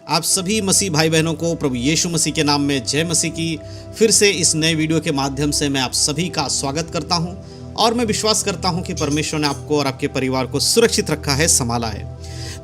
आप सभी मसीह भाई बहनों को प्रभु यीशु मसीह के नाम में जय मसीह की। फिर से इस नए वीडियो के माध्यम से मैं आप सभी का स्वागत करता हूं और मैं विश्वास करता हूं कि परमेश्वर ने आपको और आपके परिवार को सुरक्षित रखा है, संभाला है।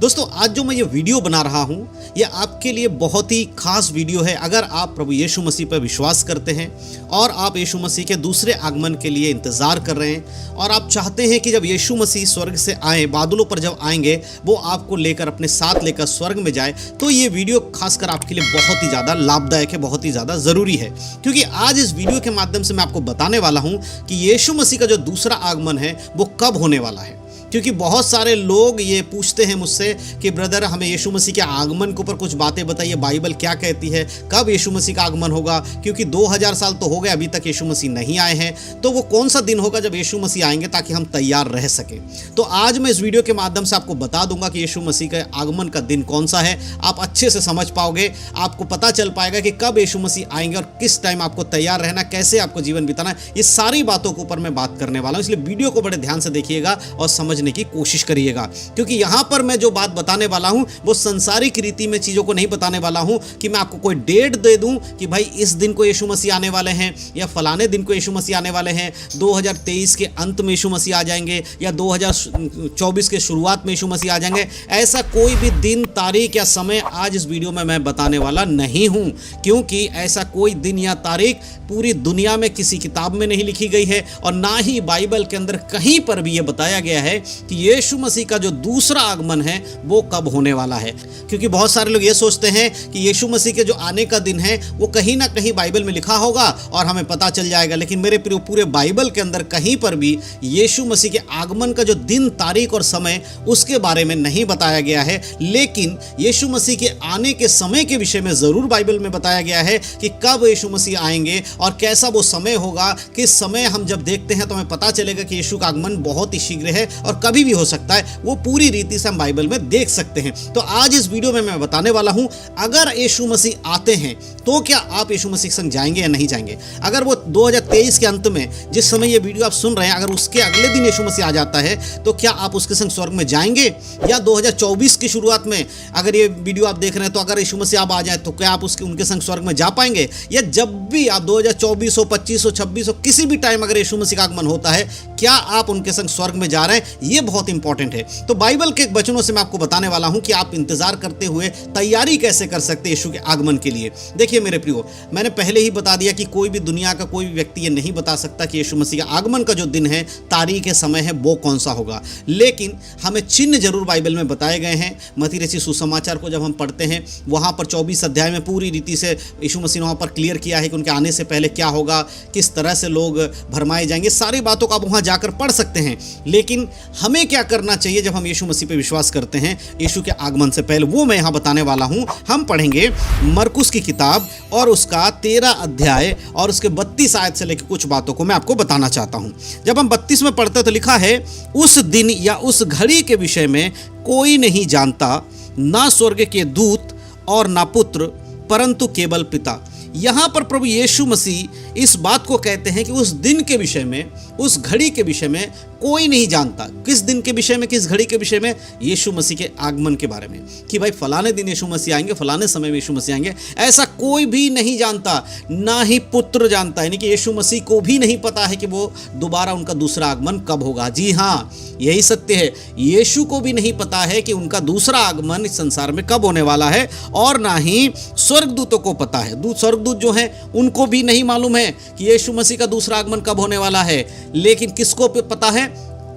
दोस्तों, आज जो मैं ये वीडियो बना रहा हूँ ये आपके लिए बहुत ही खास वीडियो है। अगर आप प्रभु यीशु मसीह पर विश्वास करते हैं और आप यीशु मसीह के दूसरे आगमन के लिए इंतज़ार कर रहे हैं और आप चाहते हैं कि जब यीशु मसीह स्वर्ग से आए, बादलों पर जब आएंगे, वो आपको लेकर अपने साथ लेकर स्वर्ग में जाए, तो ये वीडियो खासकर आपके लिए बहुत ही ज़्यादा लाभदायक है, बहुत ही ज़्यादा ज़रूरी है। क्योंकि आज इस वीडियो के माध्यम से मैं आपको बताने वाला हूँ कि यीशु मसीह का जो दूसरा आगमन है वो कब होने वाला है। क्योंकि बहुत सारे लोग ये पूछते हैं मुझसे कि ब्रदर, हमें यीशु मसीह के आगमन के ऊपर कुछ बातें बताइए, बाइबल क्या कहती है, कब यीशु मसीह का आगमन होगा। क्योंकि 2000 साल तो हो गए, अभी तक यीशु मसीह नहीं आए हैं, तो वो कौन सा दिन होगा जब यीशु मसीह आएंगे ताकि हम तैयार रह सकें। तो आज मैं इस वीडियो के माध्यम से आपको बता दूंगा कि यीशु मसीह के आगमन का दिन कौन सा है। आप अच्छे से समझ पाओगे, आपको पता चल पाएगा कि कब यीशु मसीह आएंगे और किस टाइम आपको तैयार रहना, कैसे आपको जीवन बिताना है। ये सारी बातों के ऊपर मैं बात करने वाला हूँ, इसलिए वीडियो को बड़े ध्यान से देखिएगा और समझने की कोशिश करिए। क्योंकि यहां पर मैं जो बात बताने वाला हूं वो संसारिक रीति में चीजों को नहीं बताने वाला हूं कि मैं आपको कोई डेट दे दूं कि भाई इस दिन को यीशु मसीह आने वाले हैं या फलाने दिन को यीशु मसीह आने वाले हैं, 2023 के अंत में यीशु मसीह आ जाएंगे या 2024 के शुरुआत में यीशु मसीह आ जाएंगे। ऐसा कोई भी दिन, तारीख या समय आज इस वीडियो में मैं बताने वाला नहीं हूं, क्योंकि ऐसा कोई दिन या तारीख पूरी दुनिया में किसी किताब में नहीं लिखी गई है और ना ही बाइबल के अंदर कहीं पर भी यह बताया गया है कि यीशु मसीह का जो दूसरा आगमन है वो कब होने वाला है। क्योंकि बहुत सारे लोग ये सोचते हैं कि यीशु मसीह के जो आने का दिन है वो कहीं ना कहीं बाइबल में लिखा होगा और हमें पता चल जाएगा। लेकिन मेरे प्रिय, पूरे बाइबल के अंदर कहीं पर भी यीशु मसीह के आगमन का जो दिन, तारीख और समय उसके बारे में नहीं बताया गया है। लेकिन यीशु मसीह के आने के समय के विषय में जरूर बाइबल में बताया गया है कि कब यीशु मसीह आएंगे और कैसा वो समय होगा। किस समय हम जब देखते हैं तो हमें पता चलेगा कि यीशु का आगमन बहुत ही शीघ्र है और कभी भी हो सकता है। वो पूरी रीति से हम बाइबल में देख सकते हैं। तो आज इस वीडियो में मैं बताने वाला हूं, अगर यीशु मसीह आते हैं तो क्या आप यीशु मसीह के संग जाएंगे या नहीं जाएंगे। अगर वो 2023 के अंत में, जिस समय ये वीडियो आप सुन रहे हैं, अगर उसके अगले दिन यीशु मसीह आ जाता है तो क्या आप उसके संग स्वर्ग में जाएंगे। या 2024 की शुरुआत में अगर ये वीडियो आप देख रहे हैं तो अगर यीशु मसीह आप आ जाए तो क्या आप उनके संग स्वर्ग में जा पाएंगे। या जब भी आप 2024 हो, 25 हो, 26 हो, किसी भी टाइम अगर यीशु मसीह का आगमन होता है, क्या आप उनके संग स्वर्ग में जा रहे हैं, ये बहुत इंपॉर्टेंट है। तो बाइबल के वचनों से मैं आपको बताने वाला हूं कि आप इंतजार करते हुए तैयारी कैसे कर सकते हैं यीशु के आगमन के लिए। देखिए मेरे प्रियो, मैंने पहले ही बता दिया कि कोई भी दुनिया का कोई भी व्यक्ति ये नहीं बता सकता कि यीशु मसीह का आगमन का जो दिन है, तारीख है, समय है, वो कौन सा होगा। लेकिन हमें चिन्ह जरूर बाइबल में बताए गए हैं। मत्ती रचित सुसमाचार को जब हम पढ़ते हैं, वहां पर 24 अध्याय में पूरी रीति से यीशु मसीह ने वहां पर क्लियर किया है कि उनके आने से पहले क्या होगा, किस तरह से लोग भरमाए जाएंगे। सारी बातों को आप वहां जाकर पढ़ सकते हैं। लेकिन हमें क्या करना चाहिए जब हम यीशु मसीह पे विश्वास करते हैं यीशु के आगमन से पहले, वो मैं यहां बताने वाला हूं। हम पढ़ेंगे मरकुस की किताब और उसका 13 अध्याय और उसके 32 आयत से लेकर कुछ बातों को मैं आपको बताना चाहता हूं। जब हम 32 में पढ़ते तो लिखा है, उस दिन या उस घड़ी के विषय में कोई नहीं जानता, ना स्वर्ग के दूत और ना पुत्र, परंतु केवल पिता। यहां पर प्रभु यीशु मसीह इस बात को कहते हैं कि उस दिन के विषय में, उस घड़ी के विषय में कोई नहीं जानता। किस दिन के विषय में, किस घड़ी के विषय में? यीशु मसीह के आगमन के बारे में, कि भाई फलाने दिन यीशु मसीह आएंगे, फलाने समय में यीशु मसीह आएंगे। ऐसा कोई भी नहीं जानता, ना ही पुत्र जानता, यानी कि यीशु मसीह को भी नहीं पता है कि वो दोबारा उनका दूसरा आगमन कब होगा। जी हाँ, यही सत्य है। यीशु को भी नहीं पता है कि उनका दूसरा आगमन इस संसार में कब होने वाला है, और ना ही स्वर्गदूतों को पता है। स्वर्गदूत जो हैं उनको भी नहीं मालूम है कि यीशु मसीह का दूसरा आगमन कब होने वाला है। लेकिन किसको पता है?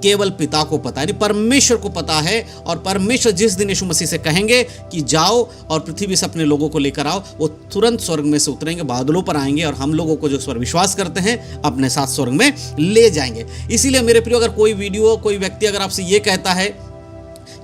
केवल पिता को पता है, परमेश्वर को पता है। और परमेश्वर जिस दिन यीशु मसीह से कहेंगे कि जाओ और पृथ्वी से अपने लोगों को लेकर आओ, वो तुरंत स्वर्ग में से उतरेंगे, बादलों पर आएंगे और हम लोगों को जो इस पर विश्वास करते हैं अपने साथ स्वर्ग में ले जाएंगे। इसीलिए मेरे प्रियो, अगर कोई वीडियो, कोई व्यक्ति अगर आपसे ये कहता है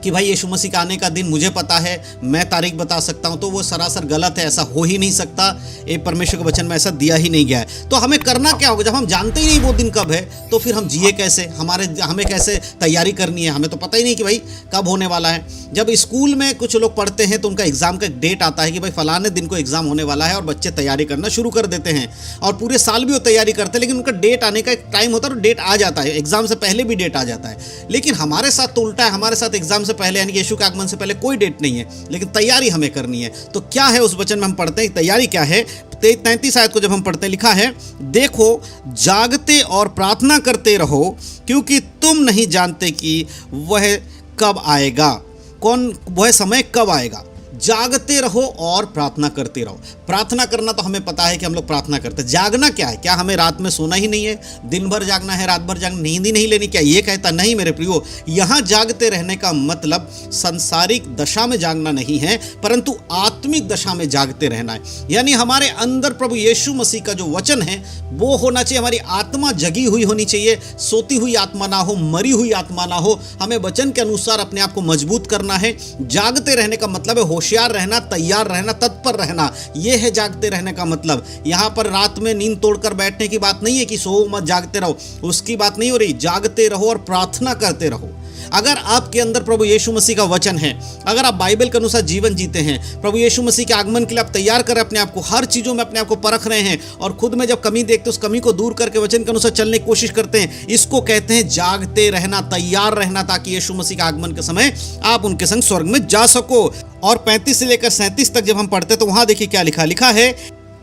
कि भाई यीशु मसीह का आने का दिन मुझे पता है, मैं तारीख बता सकता हूं, तो वो सरासर गलत है। ऐसा हो ही नहीं सकता। ये परमेश्वर के वचन में ऐसा दिया ही नहीं गया है। तो हमें करना क्या होगा? जब हम जानते ही नहीं वो दिन कब है, तो फिर हम जिए कैसे? हमें कैसे तैयारी करनी है? हमें तो पता ही नहीं कि भाई कब होने वाला है। जब स्कूल में कुछ लोग पढ़ते हैं तो उनका एग्जाम का डेट आता है कि भाई फलाने दिन को एग्जाम होने वाला है, और बच्चे तैयारी करना शुरू कर देते हैं और पूरे साल भी वो तैयारी करते हैं। लेकिन उनका डेट आने का एक टाइम होता है और डेट आ जाता है, एग्जाम से पहले भी डेट आ जाता है। लेकिन हमारे साथ तो उल्टा है। हमारे साथ एग्जाम से पहले यानी कि यीशु के आगमन से पहले कोई डेट नहीं है, लेकिन तैयारी हमें करनी है। तो क्या है उस वचन में हम पढ़ते हैं, तैयारी क्या है। 33 आयत को जब हम पढ़ते हैं, लिखा है, देखो जागते और प्रार्थना करते रहो, क्योंकि तुम नहीं जानते कि वह कब आएगा, कौन वह समय कब आएगा। जागते रहो और प्रार्थना करते रहो। प्रार्थना करना तो हमें पता है कि हम लोग प्रार्थना करते हैं। जागना क्या है? क्या हमें रात में सोना ही नहीं है, दिन भर जागना है, रात भर जागना, नींद ही नहीं लेनी, क्या ये कहता? नहीं मेरे प्रियो, यहाँ जागते रहने का मतलब संसारिक दशा में जागना नहीं है, परंतु आत्मिक दशा में जागते रहना है। यानी हमारे अंदर प्रभु यीशु मसीह का जो वचन है वो होना चाहिए। हमारी आत्मा जगी हुई होनी चाहिए, सोती हुई आत्मा ना हो, मरी हुई आत्मा ना हो। हमें वचन के अनुसार अपने आप को मजबूत करना है। जागते रहने का मतलब है होशियार रहना, तैयार रहना, तत्पर रहना। यह है जागते रहने का मतलब। यहां पर रात में नींद तोड़कर बैठने की बात नहीं है कि सो मत जागते रहो, उसकी बात नहीं हो रही। जागते रहो और प्रार्थना करते रहो। अगर आपके अंदर प्रभु यीशु मसीह का वचन है, अगर आप बाइबल के अनुसार जीवन जीते हैं, प्रभु यीशु मसीह के आगमन के लिए आप तैयार कर अपने आप को, हर चीज़ों में अपने आप को परख रहे हैं और खुद में जब कमी देखते उस कमी को दूर करके वचन के अनुसार चलने की कोशिश करते हैं, इसको कहते हैं जागते रहना, तैयार रहना, ताकि यीशु मसीह के आगमन के समय आप उनके संग स्वर्ग में जा सको। और 35 से लेकर 37 तक जब हम पढ़ते तो वहां देखिए क्या लिखा है,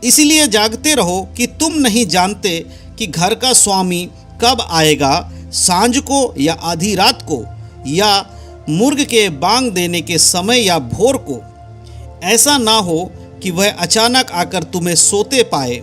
इसीलिए जागते रहो कि तुम नहीं जानते कि घर का स्वामी कब आएगा, सांझ को या आधी रात को, या मुर्ग के बांग देने के समय या भोर को। ऐसा ना हो कि वह अचानक आकर तुम्हें सोते पाए।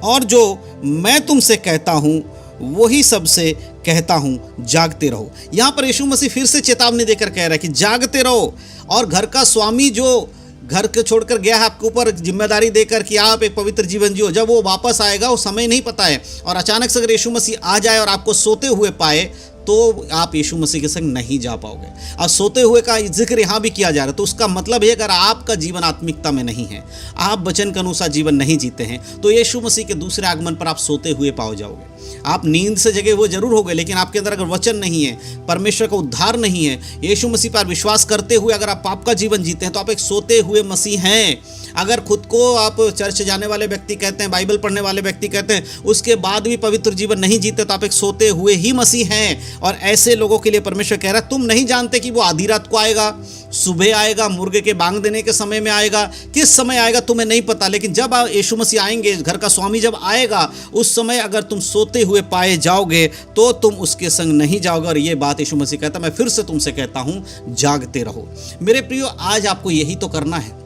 और जो मैं तुमसे कहता हूँ वही सबसे कहता हूँ, जागते रहो। यहाँ पर यीशु मसीह फिर से चेतावनी देकर कह रहा है कि जागते रहो। और घर का स्वामी जो घर को छोड़कर गया है, आपके ऊपर जिम्मेदारी देकर कि आप एक पवित्र जीवन जियो, जब वो वापस आएगा वो समय नहीं पता है। और अचानक से अगर यीशु मसीह आ जाए और आपको सोते हुए पाए तो आप यीशु मसीह के संग नहीं जा पाओगे। और सोते हुए का जिक्र यहाँ भी किया जा रहा है, तो उसका मतलब है अगर आपका जीवन आत्मिकता में नहीं है, आप वचन के अनुसार जीवन नहीं जीते हैं, तो यीशु मसीह के दूसरे आगमन पर आप सोते हुए पाओ जाओगे। आप नींद से जगे हुए जरूर होगे, लेकिन आपके अंदर अगर वचन नहीं है, परमेश्वर का उद्धार नहीं है, यीशु मसीह पर विश्वास करते हुए अगर आप पाप का जीवन जीते हैं, तो आप एक सोते हुए मसीह हैं। अगर खुद को आप चर्च जाने वाले व्यक्ति कहते हैं, बाइबल पढ़ने वाले व्यक्ति कहते हैं, उसके बाद भी पवित्र जीवन नहीं जीते, तो आप एक सोते हुए ही मसीह हैं। और ऐसे लोगों के लिए परमेश्वर कह रहा है, तुम नहीं जानते कि वो आधी रात को आएगा, सुबह आएगा, मुर्गे के बांग देने के समय में आएगा, किस समय आएगा तुम्हें नहीं पता। लेकिन जब यीशु मसीह आएंगे, घर का स्वामी जब आएगा, उस समय अगर तुम सोते हुए पाए जाओगे तो तुम उसके संग नहीं जाओगे। और ये बात यीशु मसीह कहता है, मैं फिर से तुमसे कहता हूं, जागते रहो। मेरे प्रियो, आज आपको यही तो करना है।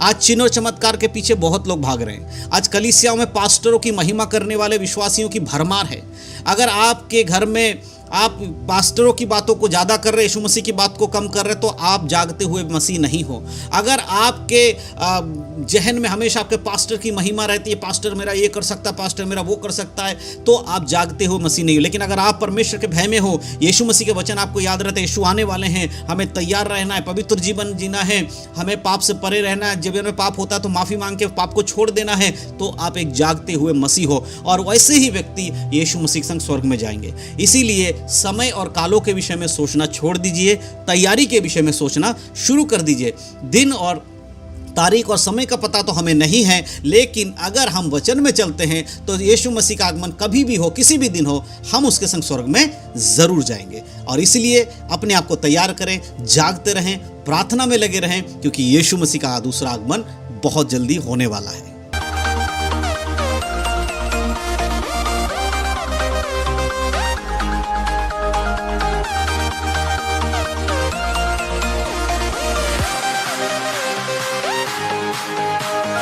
आज चिन्ह और चमत्कार के पीछे बहुत लोग भाग रहे हैं। आज कलीसियाओं में पास्टरों की महिमा करने वाले विश्वासियों की भरमार है। अगर आपके घर में आप पास्टरों की बातों को ज़्यादा कर रहे, यीशु मसीह की बात को कम कर रहे, तो आप जागते हुए मसीह नहीं हो। अगर आपके जहन में हमेशा आपके पास्टर की महिमा रहती है, पास्टर मेरा ये कर सकता है, पास्टर मेरा वो कर सकता है, तो आप जागते हुए मसीह नहीं हो। लेकिन अगर आप परमेश्वर के भय में हो, यीशु मसीह के वचन आपको याद रहते हैं, यीशु आने वाले हैं, हमें तैयार रहना है, पवित्र जीवन जीना है, हमें पाप से परे रहना है, जब में पाप होता है तो माफ़ी मांग के पाप को छोड़ देना है, तो आप एक जागते हुए मसीह हो। और वैसे ही व्यक्ति यीशु मसीह संग स्वर्ग में जाएंगे। इसीलिए समय और कालों के विषय में सोचना छोड़ दीजिए, तैयारी के विषय में सोचना शुरू कर दीजिए। दिन और तारीख और समय का पता तो हमें नहीं है, लेकिन अगर हम वचन में चलते हैं तो यीशु मसीह का आगमन कभी भी हो, किसी भी दिन हो, हम उसके संग स्वर्ग में जरूर जाएंगे। और इसलिए अपने आप को तैयार करें, जागते रहें, प्रार्थना में लगे रहें, क्योंकि यीशु मसीह का दूसरा आगमन बहुत जल्दी होने वाला है।